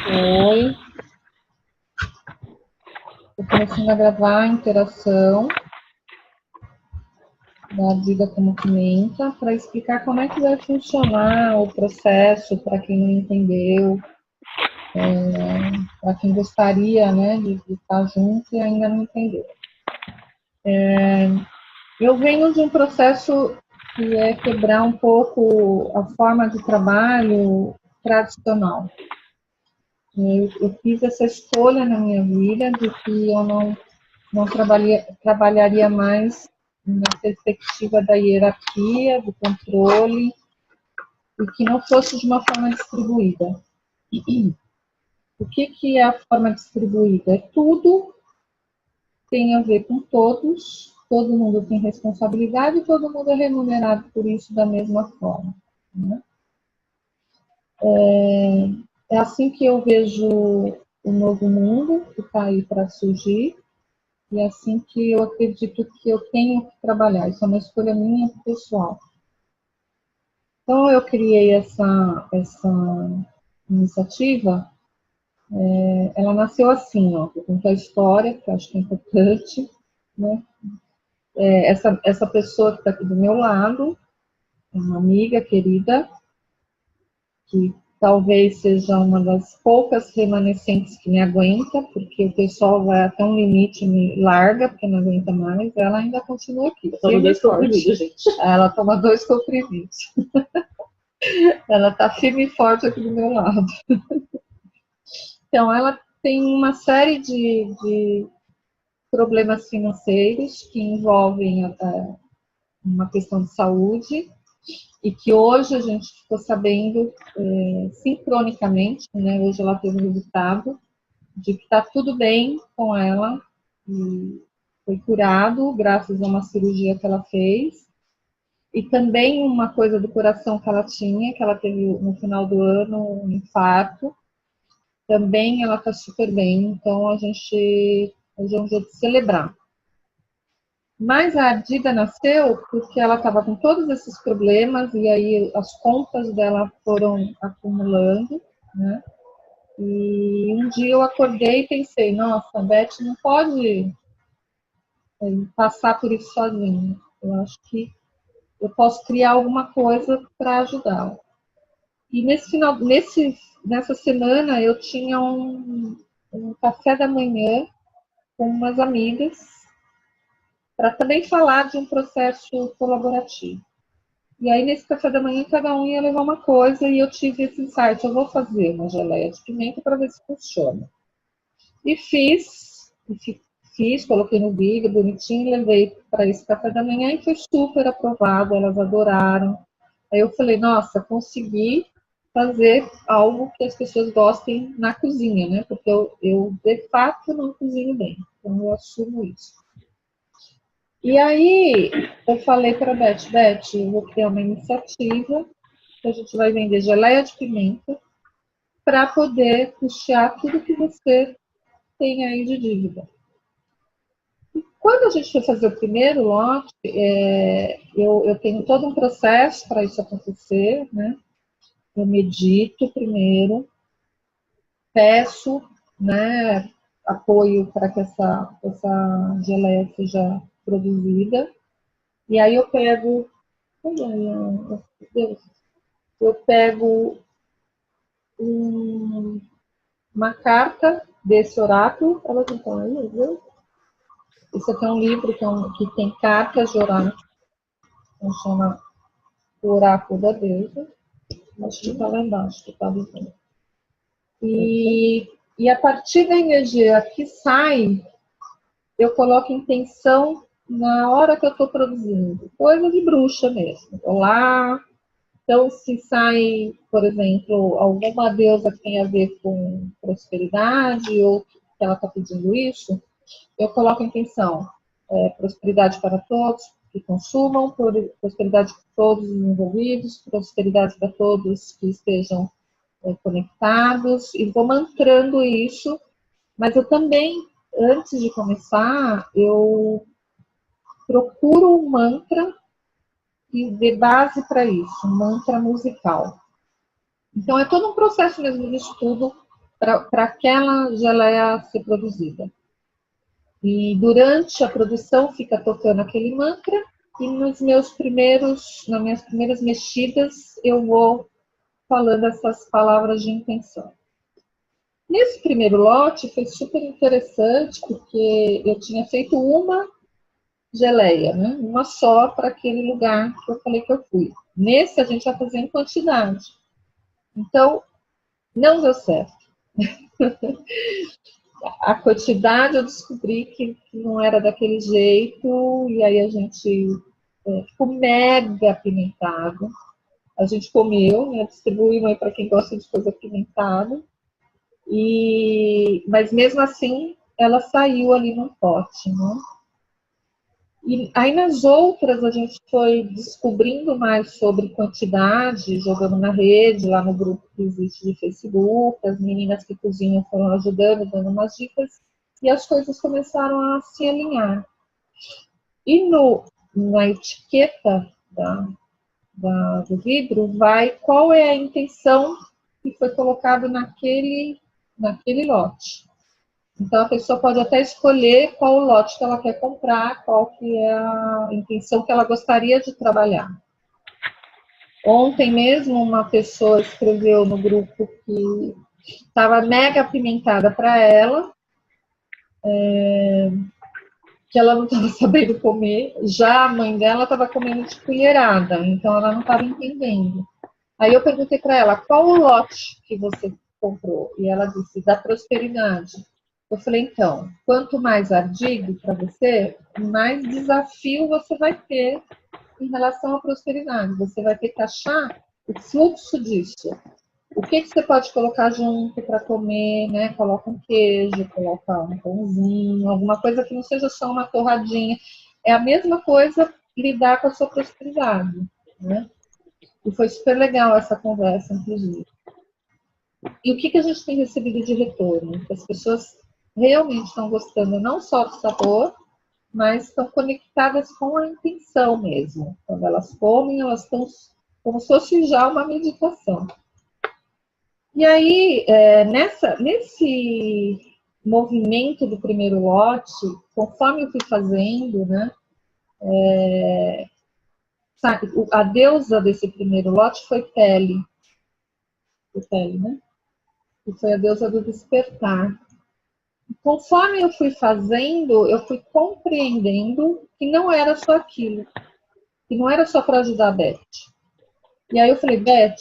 Oi, estou começando a gravar a interação da Vida como Pimenta para explicar como é que vai funcionar o processo para quem não entendeu, para quem gostaria, né, de estar junto e ainda não entendeu. Eu venho de um processo que é quebrar um pouco a forma de trabalho tradicional. Eu fiz essa escolha na minha vida de que eu não trabalharia mais na perspectiva da hierarquia, do controle, e que não fosse de uma forma distribuída. O que é a forma distribuída? Tudo tem a ver com todos, todo mundo tem responsabilidade e todo mundo é remunerado por isso da mesma forma. Né? É assim que eu vejo o novo mundo que está aí para surgir, e é assim que eu acredito que eu tenho que trabalhar. Isso é uma escolha minha pessoal. Então, eu criei essa iniciativa. Ela nasceu assim, ó, vou contar a história, que eu acho que é importante. Né? Essa pessoa que está aqui do meu lado, uma amiga querida, que talvez seja uma das poucas remanescentes que me aguenta, porque o pessoal vai até um limite e me larga, porque não aguenta mais, ela ainda continua aqui. Toma 2 comprimidos, gente. Ela toma 2 comprimidos. Ela está firme e forte aqui do meu lado. Então, ela tem uma série de problemas financeiros que envolvem uma questão de saúde, e que hoje a gente ficou sabendo sincronicamente, né? Hoje ela teve o resultado de que está tudo bem com ela, e foi curado graças a uma cirurgia que ela fez, e também uma coisa do coração que ela tinha, que ela teve no final do ano um infarto, também ela está super bem, então hoje é um dia de celebrar. Mas a Ardida nasceu porque ela estava com todos esses problemas e aí as contas dela foram acumulando, né? E um dia eu acordei e pensei, nossa, a Beth não pode passar por isso sozinha. Eu acho que eu posso criar alguma coisa para ajudá-la. E nessa semana eu tinha um café da manhã com umas amigas para também falar de um processo colaborativo. E aí, nesse café da manhã, cada um ia levar uma coisa e eu tive esse insight, eu vou fazer uma geleia de pimenta para ver se funciona. E fiz, coloquei no vídeo, bonitinho, levei para esse café da manhã e foi super aprovado, elas adoraram. Aí eu falei, nossa, consegui fazer algo que as pessoas gostem na cozinha, né? Porque eu de fato não cozinho bem, então eu assumo isso. E aí eu falei para a Beth, eu vou criar uma iniciativa que a gente vai vender geleia de pimenta para poder custear tudo que você tem aí de dívida. E quando a gente foi fazer o primeiro lote, eu tenho todo um processo para isso acontecer, né? Eu medito primeiro, peço, né, apoio para que essa geleia seja produzida, e aí eu pego, uma carta desse oráculo, elas não estão aí, viu? Isso aqui é um livro que tem cartas de oráculo, então chama O Oráculo da Deusa, acho que está lá embaixo, que está dizendo. E a partir da energia que sai, eu coloco intenção na hora que eu estou produzindo, coisa de bruxa mesmo. Olá. Então, se sai, por exemplo, alguma deusa que tem a ver com prosperidade ou que ela está pedindo isso, eu coloco a intenção, prosperidade para todos que consumam, prosperidade para todos os envolvidos, prosperidade para todos que estejam conectados, e vou mantrando isso, mas eu também, antes de começar, eu procuro um mantra que dê base para isso, um mantra musical. Então, é todo um processo mesmo de estudo para aquela geleia ser produzida. E durante a produção fica tocando aquele mantra, e nas minhas primeiras mexidas eu vou falando essas palavras de intenção. Nesse primeiro lote foi super interessante, porque eu tinha feito uma geleia, né? Uma só para aquele lugar que eu falei que eu fui. Nesse a gente vai fazer em quantidade. Então, não deu certo. A quantidade eu descobri que não era daquele jeito, e aí a gente ficou mega apimentado. A gente comeu, né, distribuímos aí para quem gosta de coisa apimentada, mas mesmo assim ela saiu ali num pote, né? E aí nas outras a gente foi descobrindo mais sobre quantidade, jogando na rede, lá no grupo que existe de Facebook, as meninas que cozinham foram ajudando, dando umas dicas, e as coisas começaram a se alinhar. E na etiqueta do vidro vai qual é a intenção que foi colocada naquele lote. Então, a pessoa pode até escolher qual o lote que ela quer comprar, qual que é a intenção que ela gostaria de trabalhar. Ontem mesmo, uma pessoa escreveu no grupo que estava mega apimentada para ela, que ela não estava sabendo comer. Já a mãe dela estava comendo de colherada, então ela não estava entendendo. Aí eu perguntei para ela, qual o lote que você comprou? E ela disse, da prosperidade. Eu falei, então, quanto mais ardigo para você, mais desafio você vai ter em relação à prosperidade. Você vai ter que achar o fluxo disso. O que você pode colocar junto para comer, né? Coloca um queijo, coloca um pãozinho, alguma coisa que não seja só uma torradinha. É a mesma coisa lidar com a sua prosperidade, né? E foi super legal essa conversa, inclusive. E o que a gente tem recebido de retorno? Que as pessoas realmente estão gostando não só do sabor, mas estão conectadas com a intenção mesmo. Quando elas comem, elas estão como se fosse já uma meditação. E aí, nesse movimento do primeiro lote, conforme eu fui fazendo, né, a deusa desse primeiro lote foi Pele, né? Que foi a deusa do despertar. Conforme eu fui fazendo, eu fui compreendendo que não era só aquilo, que não era só para ajudar a Beth. E aí eu falei, Beth,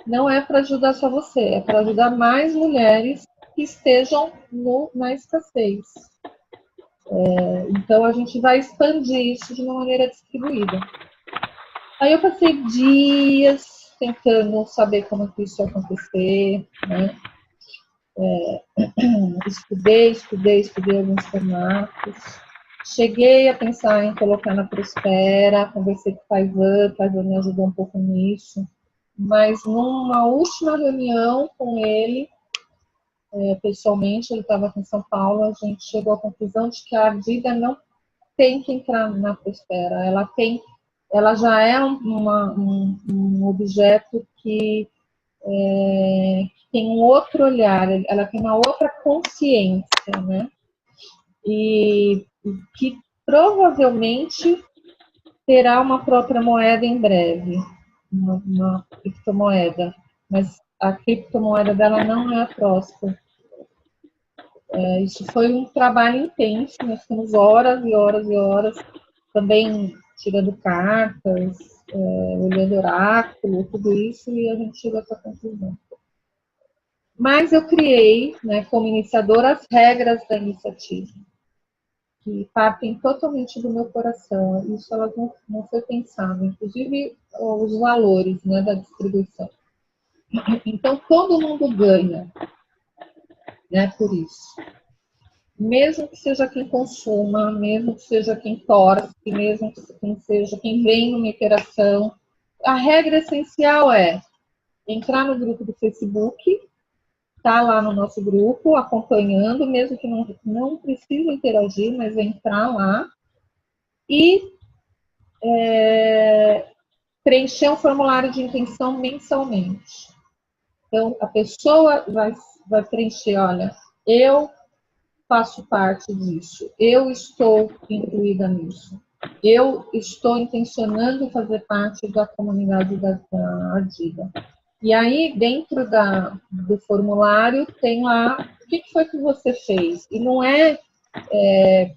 não é para ajudar só você, é para ajudar mais mulheres que estejam na escassez. Então a gente vai expandir isso de uma maneira distribuída. Aí eu passei dias tentando saber como que isso ia acontecer, né? Estudei alguns formatos. Cheguei a pensar em colocar na Prospera, conversei com o Paivan me ajudou um pouco nisso. Mas numa última reunião com ele, pessoalmente, ele estava aqui em São Paulo, a gente chegou à conclusão de que a ardida não tem que entrar na Prospera. Ela já é um objeto que tem um outro olhar, ela tem uma outra consciência, né? E que provavelmente terá uma própria moeda em breve, uma criptomoeda, mas a criptomoeda dela não é a Prosper. Isso foi um trabalho intenso, nós ficamos horas e horas e horas, também tirando cartas, olhando oráculo, tudo isso, e a gente chegou a essa conclusão. Mas eu criei, né, como iniciadora, as regras da iniciativa, que partem totalmente do meu coração. Isso elas não foi pensado, inclusive os valores, né, da distribuição. Então, todo mundo ganha, né, por isso. Mesmo que seja quem consuma, mesmo que seja quem torce, mesmo que seja quem vem numa interação, a regra essencial é entrar no grupo do Facebook, tá lá no nosso grupo, acompanhando, mesmo que não precisa interagir, mas entrar lá e preencher um formulário de intenção mensalmente. Então, a pessoa vai vai preencher, olha, eu faço parte disso, eu estou incluída nisso, eu estou intencionando fazer parte da comunidade da Adiba. E aí, dentro do formulário, tem lá o que foi que você fez. E não é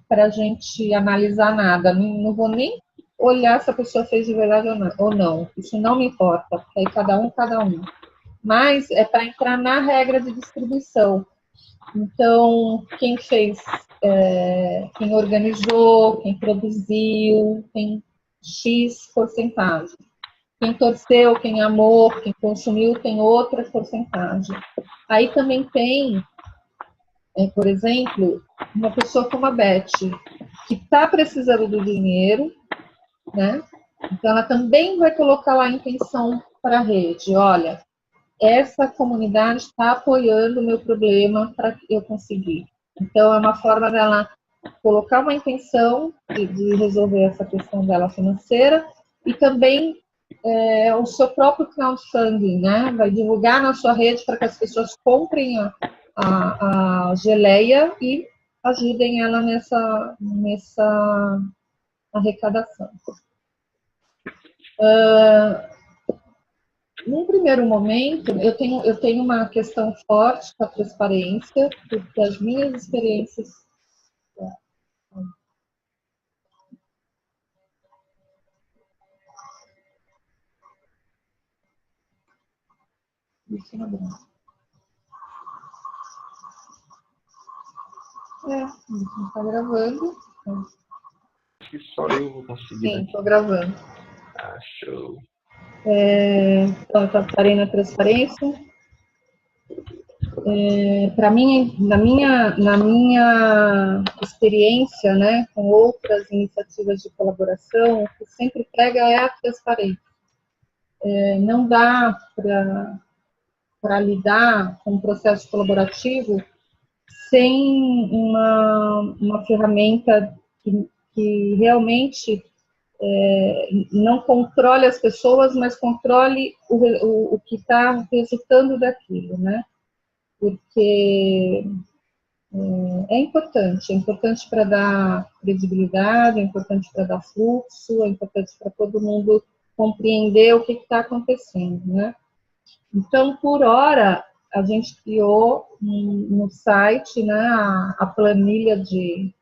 para a gente analisar nada, não vou nem olhar se a pessoa fez de verdade ou não. Isso não me importa, porque aí cada um. Mas é para entrar na regra de distribuição. Então, quem fez, quem organizou, quem produziu, tem X porcentagem. Quem torceu, quem amou, quem consumiu, tem outra porcentagem. Aí também tem, por exemplo, uma pessoa como a Beth, que está precisando do dinheiro, né? Então, ela também vai colocar lá a intenção para a rede. Olha, essa comunidade está apoiando o meu problema para eu conseguir. Então, é uma forma dela colocar uma intenção de resolver essa questão dela financeira e também o seu próprio crowdfunding, né? Vai divulgar na sua rede para que as pessoas comprem a geleia e ajudem ela nessa arrecadação. Num primeiro momento, eu tenho uma questão forte com a transparência, porque as minhas experiências... Isso não é bom. Não está gravando. Acho que só eu vou conseguir. Sim, estou gravando. Ah, show. Então, eu parei na transparência. Para mim, na minha experiência, né, com outras iniciativas de colaboração, o que sempre pega é a transparência. Não dá para lidar com um processo colaborativo sem uma ferramenta que realmente não controle as pessoas, mas controle o que está resultando daquilo, né? Porque é importante para dar credibilidade, é importante para dar fluxo, é importante para todo mundo compreender o que está acontecendo, né? Então, por hora, a gente criou no site, né, a planilha de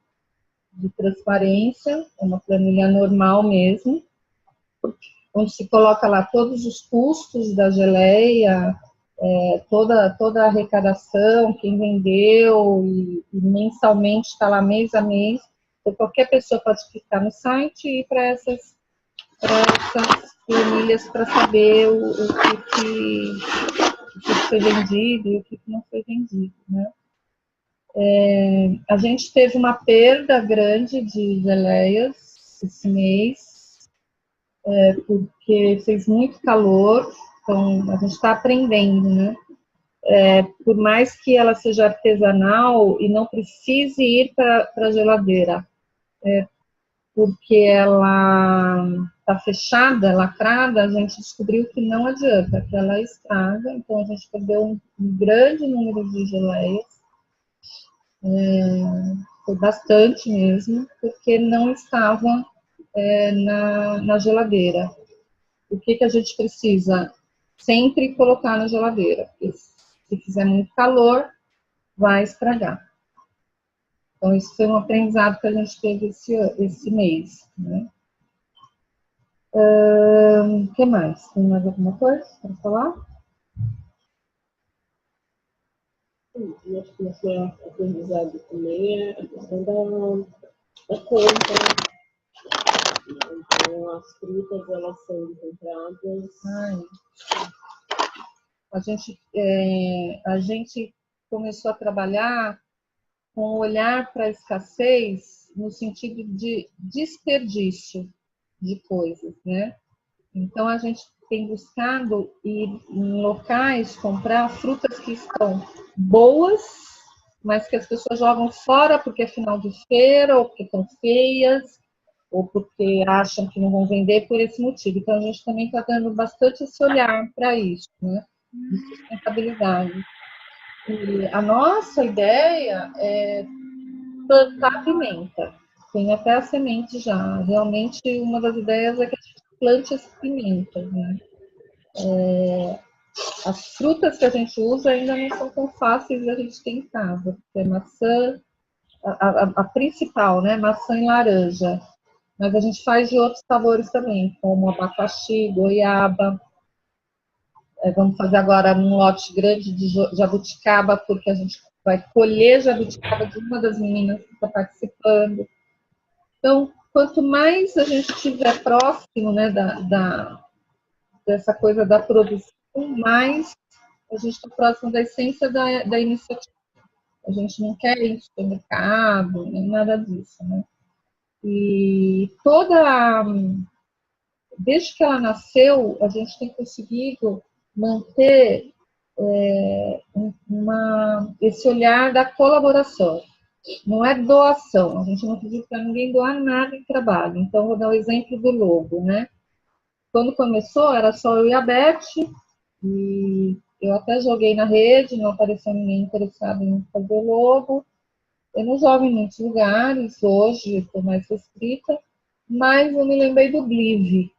transparência, é uma planilha normal mesmo, onde se coloca lá todos os custos da geleia, toda a arrecadação, quem vendeu, e mensalmente está lá mês a mês. Então, qualquer pessoa pode clicar no site e ir para essas planilhas para saber o que foi vendido e o que não foi vendido, né? A gente teve uma perda grande de geleias esse mês, porque fez muito calor, então a gente está aprendendo, né? Por mais que ela seja artesanal e não precise ir para a geladeira, porque ela está fechada, lacrada, a gente descobriu que não adianta, que ela estraga, então a gente perdeu um grande número de geleias, foi bastante mesmo, porque não estava na geladeira. O que a gente precisa? Sempre colocar na geladeira, porque se fizer muito calor, vai estragar. Então, isso foi um aprendizado que a gente teve esse mês, né? O que mais? Tem mais alguma coisa para falar? Eu acho que esse aprendizado também é a questão da compra. Então, as frutas, elas são encontradas. A gente começou a trabalhar com o olhar para a escassez no sentido de desperdício de coisas, né? Então, a gente tem buscado ir em locais comprar frutas que estão boas, mas que as pessoas jogam fora porque é final de feira, ou porque estão feias, ou porque acham que não vão vender por esse motivo. Então, a gente também está dando bastante esse olhar para isso, né? De sustentabilidade. E a nossa ideia é plantar pimenta. Tem até a semente já. Realmente, uma das ideias é que a gente plante as pimentas, né? As frutas que a gente usa ainda não são tão fáceis de a gente ter em casa, porque é maçã, a principal, né? Maçã e laranja. Mas a gente faz de outros sabores também, como abacaxi, goiaba. Vamos fazer agora um lote grande de jabuticaba, porque a gente vai colher jabuticaba de uma das meninas que está participando. Então, quanto mais a gente estiver próximo, né, dessa coisa da produção, mais a gente está próximo da essência da iniciativa. A gente não quer ir no supermercado, nem nada disso, né? E desde que ela nasceu, a gente tem conseguido manter esse olhar da colaboração. Não é doação, a gente não pediu para ninguém doar nada em trabalho. Então, vou dar o exemplo do logo, né? Quando começou, era só eu e a Beth, e eu até joguei na rede, não apareceu ninguém interessado em fazer o logo. Eu não jogo em muitos lugares, hoje estou mais restrita, mas eu me lembrei do Blive,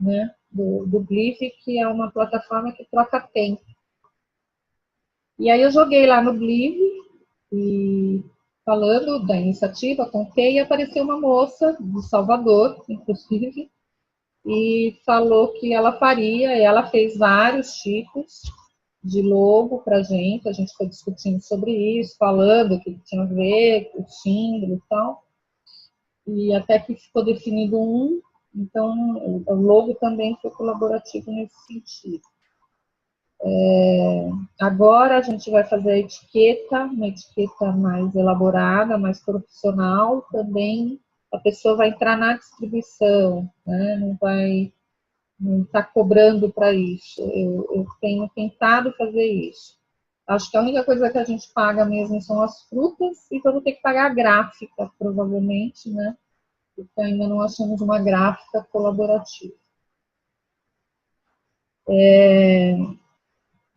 né? Do Blive, que é uma plataforma que troca tempo. E aí eu joguei lá no Blive, e falando da iniciativa, contei, e apareceu uma moça de Salvador, inclusive, e falou que ela faria, e ela fez vários tipos de logo para a gente foi discutindo sobre isso, falando o que tinha a ver, o símbolo e tal, e até que ficou definido então o logo também foi colaborativo nesse sentido. Agora a gente vai fazer a etiqueta, uma etiqueta mais elaborada, mais profissional, também a pessoa vai entrar na distribuição, né? Não está cobrando para isso. Eu tenho tentado fazer isso. Acho que a única coisa que a gente paga mesmo são as frutas, e vamos ter que pagar a gráfica, provavelmente, né? Porque ainda não achamos uma gráfica colaborativa.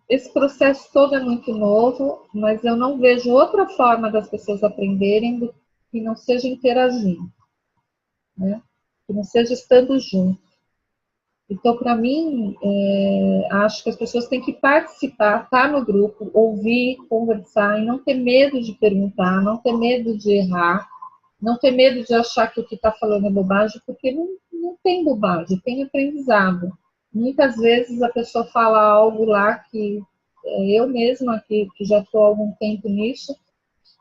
Esse processo todo é muito novo, mas eu não vejo outra forma das pessoas aprenderem do que não seja interagindo, né? Que não seja estando junto. Então, para mim, acho que as pessoas têm que participar, estar no grupo, ouvir, conversar, e não ter medo de perguntar, não ter medo de errar, não ter medo de achar que o que está falando é bobagem, porque não tem bobagem, tem aprendizado. Muitas vezes a pessoa fala algo lá que eu mesma, que já estou há algum tempo nisso,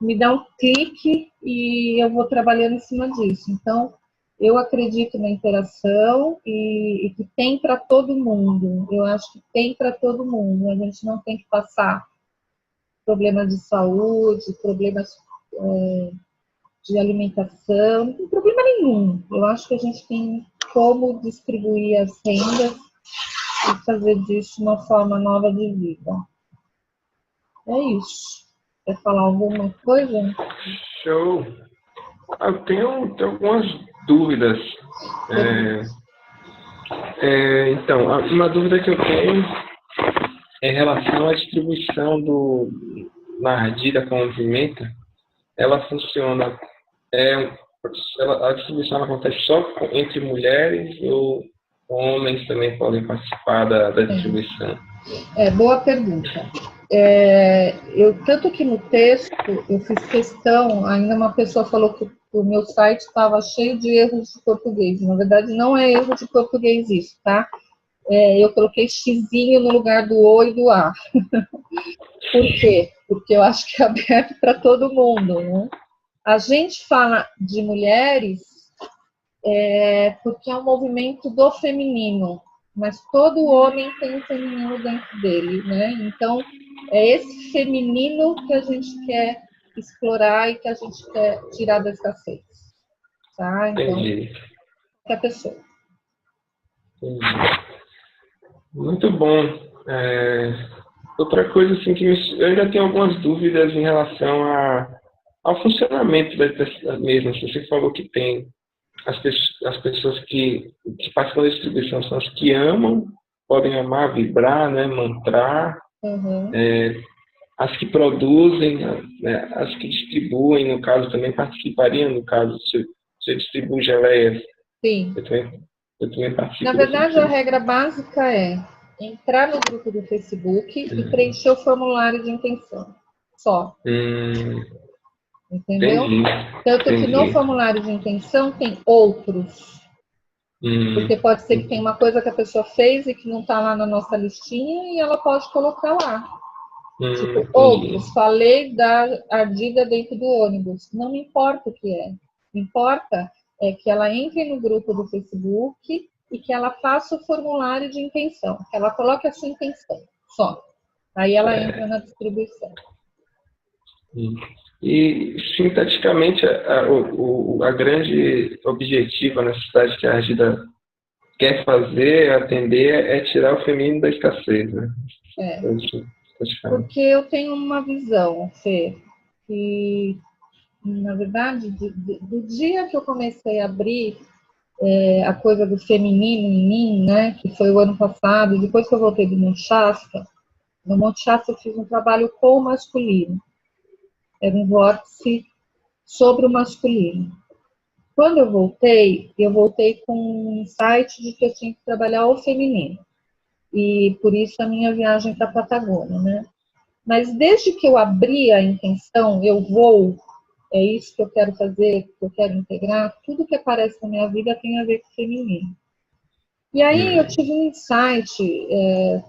me dá um clique e eu vou trabalhando em cima disso. Então, eu acredito na interação e que tem para todo mundo. Eu acho que tem para todo mundo. A gente não tem que passar problemas de saúde, problemas de alimentação, não tem problema nenhum. Eu acho que a gente tem como distribuir as rendas e fazer disso uma forma nova de vida. É isso. Quer falar alguma coisa? Show! Eu tenho algumas dúvidas. Então, uma dúvida que eu tenho é em relação à distribuição na ardida com a pimenta. Ela funciona, a distribuição acontece só entre mulheres ou homens também podem participar da distribuição? Boa pergunta. Tanto que no texto eu fiz questão, ainda uma pessoa falou que o meu site estava cheio de erros de português. Na verdade, não é erro de português isso, tá? Eu coloquei xizinho no lugar do O e do A. Por quê? Porque eu acho que é aberto para todo mundo, né? A gente fala de mulheres porque é um movimento do feminino, mas todo homem tem um feminino dentro dele, né? Então, é esse feminino que a gente quer explorar e que a gente quer tirar da escassez, tá? Então, Entendi. qualquer pessoa. Entendi. Muito bom. Outra coisa assim que eu ainda tenho algumas dúvidas em relação ao funcionamento da mesma. Você falou que tem as pessoas que participam da distribuição são as que amam, podem amar, vibrar, né, mantrar. Uhum. as que produzem, né, as que distribuem, no caso, também participariam, no caso, se eu distribuo geleias, Sim. eu também participo. Na verdade, a regra básica é entrar no grupo do Facebook e preencher o formulário de intenção. Só. Entendeu? Entendi. Tanto que no formulário de intenção tem outros. Porque pode ser que tenha uma coisa que a pessoa fez e que não está lá na nossa listinha e ela pode colocar lá. Tipo, outros, falei da ardida dentro do ônibus. Não me importa o que é. Me importa é que ela entre no grupo do Facebook e que ela faça o formulário de intenção. Que ela coloque a sua intenção, só. Aí ela entra na distribuição. E, sinteticamente, a grande objetivo, a necessidade que a Ardida quer fazer, atender, é tirar o feminino da escassez, né? Porque eu tenho uma visão, Fê, que, na verdade, do dia que eu comecei a abrir a coisa do feminino em mim, né, que foi o ano passado, depois que eu voltei do Monte Shasta, no Monte Shasta eu fiz um trabalho com o masculino. Era um vórtice sobre o masculino. Quando eu voltei com um insight de que eu tinha que trabalhar o feminino. E por isso a minha viagem para a Patagônia, né? Mas desde que eu abri a intenção, eu vou, é isso que eu quero fazer, que eu quero integrar, tudo que aparece na minha vida tem a ver com o feminino. E aí eu tive um insight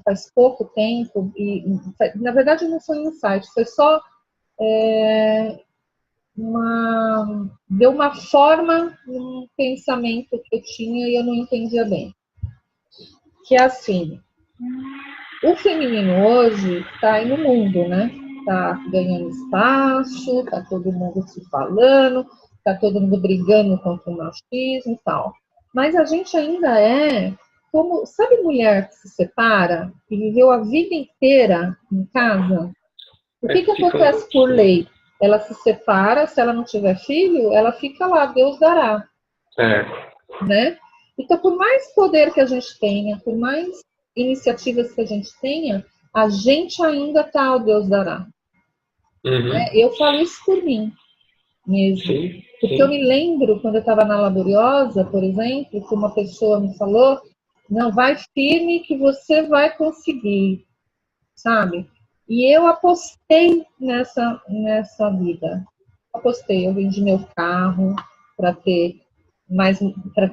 faz pouco tempo, e na verdade não foi um insight, foi só deu uma forma num pensamento que eu tinha e eu não entendia bem. Que é assim, o feminino hoje está aí no mundo, né? Está ganhando espaço, está todo mundo se falando, está todo mundo brigando contra o machismo e tal. Mas a gente ainda como, sabe, mulher que se separa e viveu a vida inteira em casa? O que acontece por lei? Ela se separa, se ela não tiver filho, ela fica lá, Deus dará. Né? Então, por mais poder que a gente tenha, por mais iniciativas que a gente tenha, a gente ainda está, o Deus dará. Eu falo isso por mim mesmo. Sim. Porque eu me lembro, quando eu estava na Laboriosa, por exemplo, que uma pessoa me falou, não, vai firme que você vai conseguir, sabe? E eu apostei nessa vida. Apostei, eu vendi meu carro para ter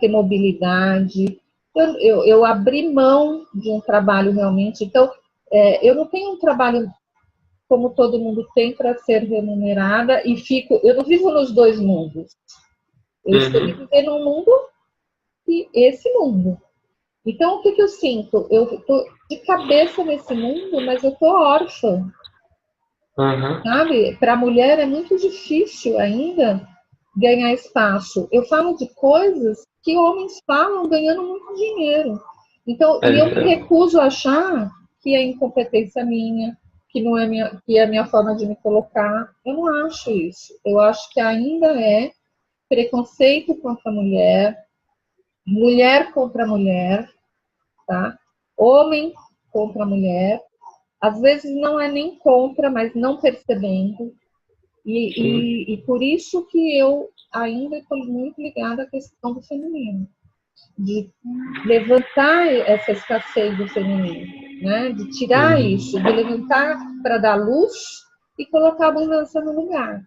mobilidade. Eu abri mão de um trabalho realmente. Então, eu não tenho um trabalho como todo mundo tem para ser remunerada e eu não vivo nos dois mundos. Eu escolhi viver num mundo e esse mundo. Então, o que eu sinto? Eu estou de cabeça nesse mundo, mas eu estou órfã. Sabe? Para a mulher é muito difícil ainda ganhar espaço. Eu falo de coisas que homens falam ganhando muito dinheiro. Então, eu me recuso a achar que é incompetência minha, que não é que é a minha forma de me colocar. Eu não acho isso. Eu acho que ainda é preconceito contra a mulher, mulher contra mulher, tá? Homem contra mulher. Às vezes não é nem contra, mas não percebendo. E por isso que eu ainda estou muito ligada à questão do feminino. De levantar essa escassez do feminino, né? De tirar isso, de levantar para dar luz e colocar a abundância no lugar.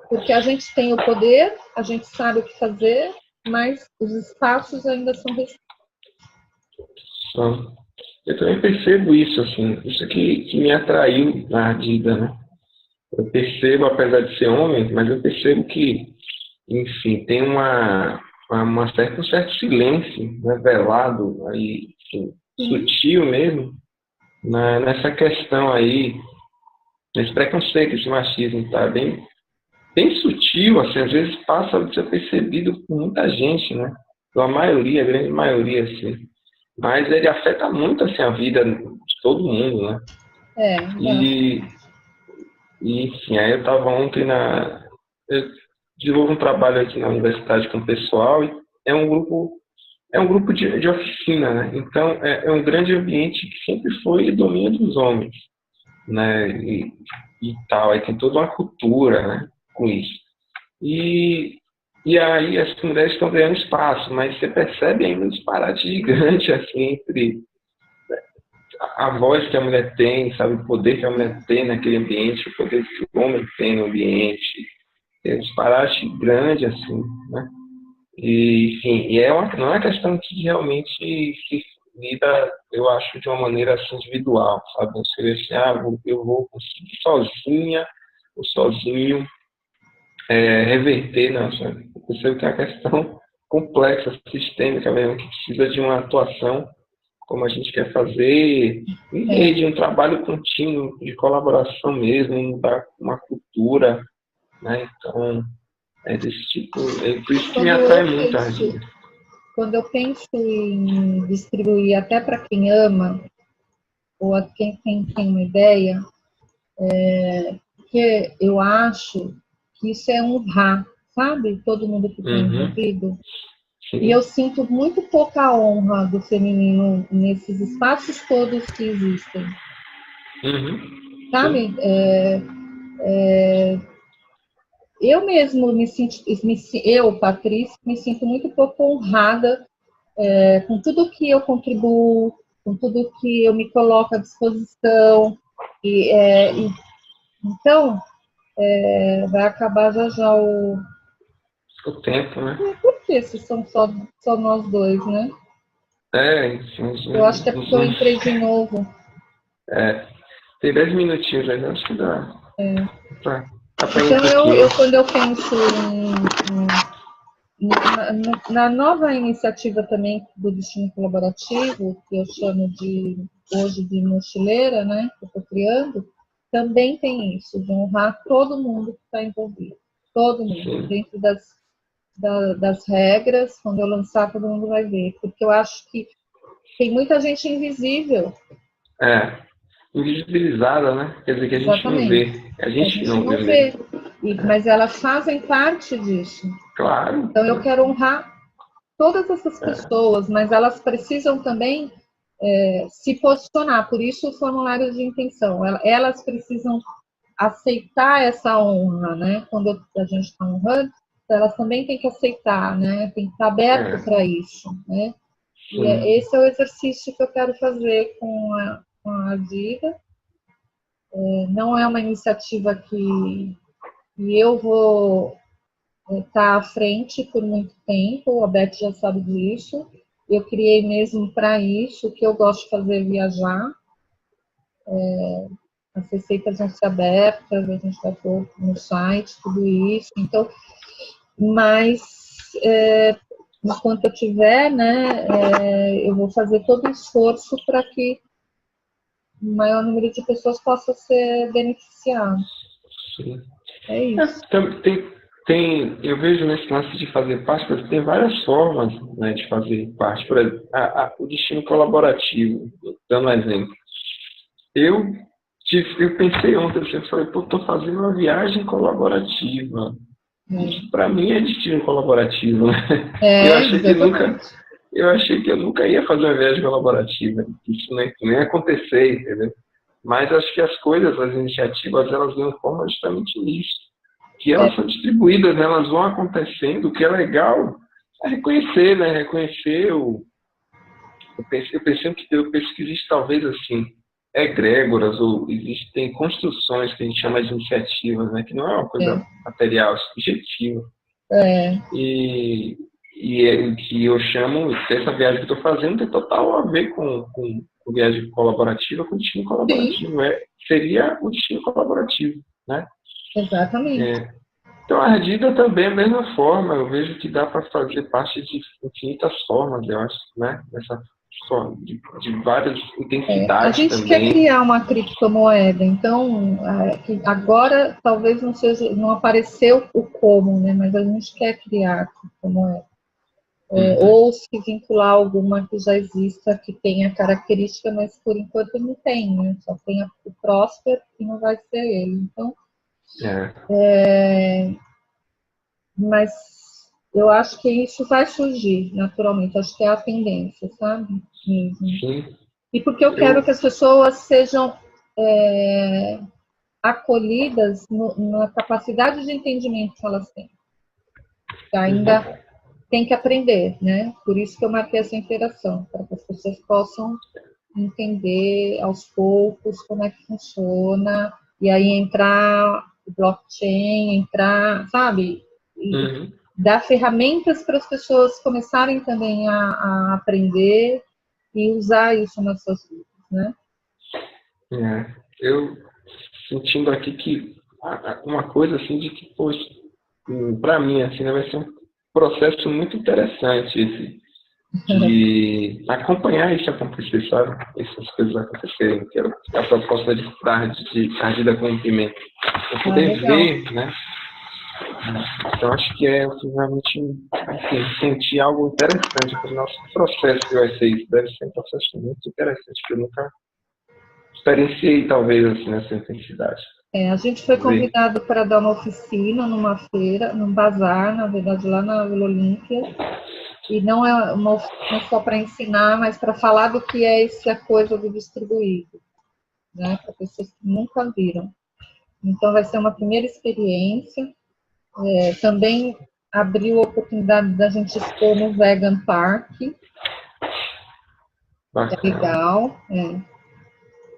Porque a gente tem o poder, a gente sabe o que fazer, mas os espaços ainda são restritos. Eu também percebo isso, assim, isso que me atraiu na Ardida, né? Eu percebo, apesar de ser homem, mas eu percebo que, enfim, tem um certo silêncio, né, velado, aí, assim, sutil mesmo, nessa questão aí, nesse preconceito, esse machismo, tá bem sutil, assim, às vezes passa a ser percebido por muita gente, né? Pela maioria, a grande maioria, assim. Mas ele afeta muito, assim, a vida de todo mundo, né? E, enfim, aí eu estava ontem eu desenvolvo um trabalho aqui na universidade com o pessoal e é um grupo de oficina, né? Então, é um grande ambiente que sempre foi domínio dos homens. né? E tal, aí tem toda uma cultura, né, com isso. E aí as mulheres estão ganhando espaço, mas você percebe ainda um disparate gigante assim, entre a voz que a mulher tem, sabe, o poder que a mulher tem naquele ambiente, o poder que o homem tem no ambiente. É um disparate grande, assim, né? E, enfim, não é uma questão que realmente se lida, eu acho, de uma maneira assim, individual, sabe? Não seria assim, eu vou conseguir sozinha ou sozinho reverter, não, sabe? Eu percebo que é uma questão complexa, sistêmica mesmo, que precisa de uma atuação como a gente quer fazer, em rede, de um trabalho contínuo, de colaboração mesmo, mudar uma cultura, né? Então, é desse tipo, é por isso que me atrai muito a Argila. Quando eu penso em distribuir até para quem ama, ou a quem tem uma ideia, porque eu acho que isso é honrar, sabe? Todo mundo que tem envolvido. Sim. E eu sinto muito pouca honra do feminino nesses espaços todos que existem. Sabe? Eu mesmo eu, Patrícia, me sinto muito pouco honrada com tudo que eu contribuo, com tudo que eu me coloco à disposição. Então, vai acabar já o tempo, né? Por que se são só nós dois, né? Eu acho que é porque eu entrei de novo. Tem 10 minutinhos aí, acho que dá. Então, quando eu penso na nova iniciativa também do destino colaborativo, que eu chamo hoje de mochileira, né, que eu estou criando, também tem isso, de honrar todo mundo que está envolvido. Todo mundo, dentro das regras. Quando eu lançar, todo mundo vai ver. Porque eu acho que tem muita gente invisível. Invisibilizada, né? Quer dizer, que a gente não vê. A gente não vê. Mas elas fazem parte disso. Claro. Então eu quero honrar todas essas pessoas, mas elas precisam também se posicionar. Por isso o formulário de intenção. Elas precisam aceitar essa honra, né? Quando a gente está honrando, elas também têm que aceitar, né? Tem que estar aberto para isso, né? E esse é o exercício que eu quero fazer com a Argila. Não é uma iniciativa que eu vou estar à frente por muito tempo, a Beth já sabe disso. Eu criei mesmo para isso, que eu gosto de fazer viajar. As receitas vão ser abertas, a gente vai pôr no site, tudo isso. Então, mas enquanto eu tiver, né, eu vou fazer todo o esforço para que o maior número de pessoas possa ser beneficiado. Sim. É isso. Eu vejo nesse lance de fazer parte, tem várias formas, né, de fazer parte. Por exemplo, o destino colaborativo, dando um exemplo. Eu pensei ontem, eu falei, estou fazendo uma viagem colaborativa. Isso para mim é destino colaborativo, né? Eu achei que eu nunca ia fazer uma viagem colaborativa. Isso nem ia acontecer, entendeu? Mas acho que as coisas, as iniciativas, elas ganham forma justamente nisso. Que elas são distribuídas, né? Elas vão acontecendo. O que é legal é reconhecer, né? Reconhecer eu penso que existe talvez assim, egrégoras, ou existem construções que a gente chama de iniciativas, né? Que não é uma coisa material, é subjetiva. E que eu chamo, essa viagem que eu estou fazendo tem total a ver com viagem colaborativa, com destino colaborativo. Seria o destino colaborativo, né? Exatamente. Então a Argila também é a mesma forma. Eu vejo que dá para fazer parte de infinitas formas, eu acho, né? De várias intensidades também. A gente quer criar uma criptomoeda, então agora talvez não apareceu o como, né? Mas a gente quer criar a criptomoeda. Ou se vincular alguma que já exista, que tenha característica, mas por enquanto não tem, né? Só tem o Prosper e não vai ser ele. Então, mas eu acho que isso vai surgir naturalmente, acho que é a tendência, sabe? Mesmo. Sim. E porque eu quero que as pessoas sejam acolhidas na capacidade de entendimento que elas têm. Que ainda tem que aprender, né? Por isso que eu marquei essa interação, para que as pessoas possam entender aos poucos como é que funciona, e aí entrar o blockchain, entrar, sabe? E dar ferramentas para as pessoas começarem também a aprender e usar isso nas suas vidas, né? Eu sentindo aqui que uma coisa assim de que, poxa, para mim assim, né, vai ser um processo muito interessante esse de acompanhar isso acontecer, sabe? Essas coisas acontecerem, que era a proposta de Ardida com Pimenta. Para poder ver, né? Então, acho que realmente, assim, sentir algo interessante para o nosso processo que vai ser isso. Deve ser um processo muito interessante, que eu nunca experienciei, talvez, assim, nessa intensidade. A gente foi convidado para dar uma oficina numa feira, num bazar, na verdade, lá na Vila Olímpia. E não é uma oficina só para ensinar, mas para falar do que é essa coisa do distribuído, né? Para pessoas que nunca viram. Então, vai ser uma primeira experiência. Também abriu a oportunidade da gente expor no Vegan Park. Bacana. É legal.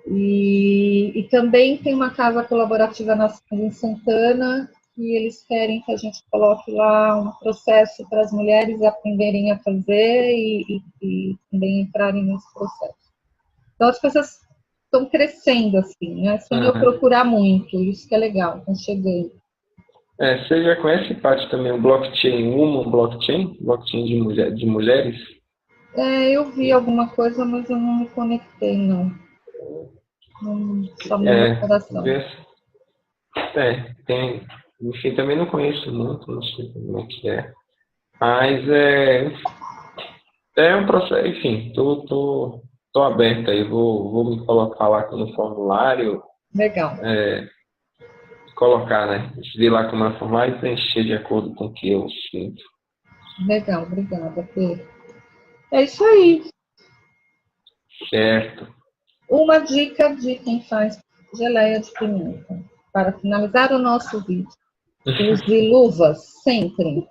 E também tem uma casa colaborativa em Santana, que eles querem que a gente coloque lá um processo para as mulheres aprenderem a fazer e também entrarem nesse processo. Então, as coisas estão crescendo, assim, né? Sem eu procurar muito, isso que é legal, estão chegando. Você já conhece, Paty, também o blockchain, blockchain de mulheres? Eu vi alguma coisa, mas eu não me conectei, não. Não chamou meu coração. Enfim, também não conheço muito, não sei como é que é. Mas é um processo, enfim, tô aberto aí, vou me colocar lá no formulário. Legal. Colocar, né? Decidir lá como é formulário e preencher de acordo com o que eu sinto. Legal, obrigada, Pedro. É isso aí. Certo. Uma dica de quem faz geleia de pimenta. Para finalizar o nosso vídeo, use luvas sempre.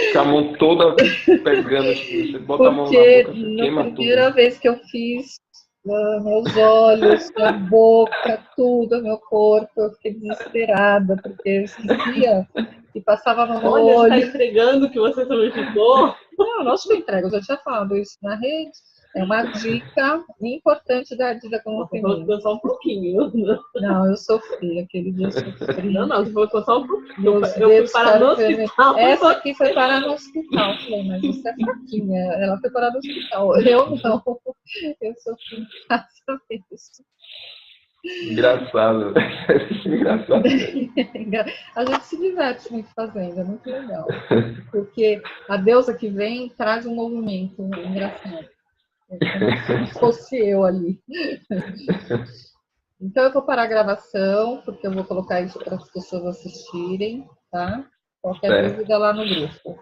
Ficar a mão toda pegando, você bota a mão na boca, você queima tudo. Primeira vez que eu fiz, meus olhos, minha boca, tudo, meu corpo, eu fiquei desesperada, porque eu esquecia e passava no meu olho. Olha, você está entregando que você também ficou? Não que eu entrego, eu já tinha falado isso na rede. É uma dica importante da Ardida com Pimenta. Você só um pouquinho. Não, eu sofri, aquele dia eu sofri. Não, você falou só um pouquinho. Eu fui parar no hospital. Essa aqui foi parar no hospital. Falei, mas você é fraquinha. Ela foi parar no hospital. Eu não. Eu sofri em casa mesmo. Engraçado. Engraçado. A gente se diverte muito fazendo, é muito legal. Porque a deusa que vem traz um movimento engraçado. Como se fosse eu ali. Então eu vou parar a gravação, porque eu vou colocar isso para as pessoas assistirem, tá? Qualquer dúvida lá no grupo.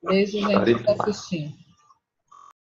Beijo, gente, que está assistindo.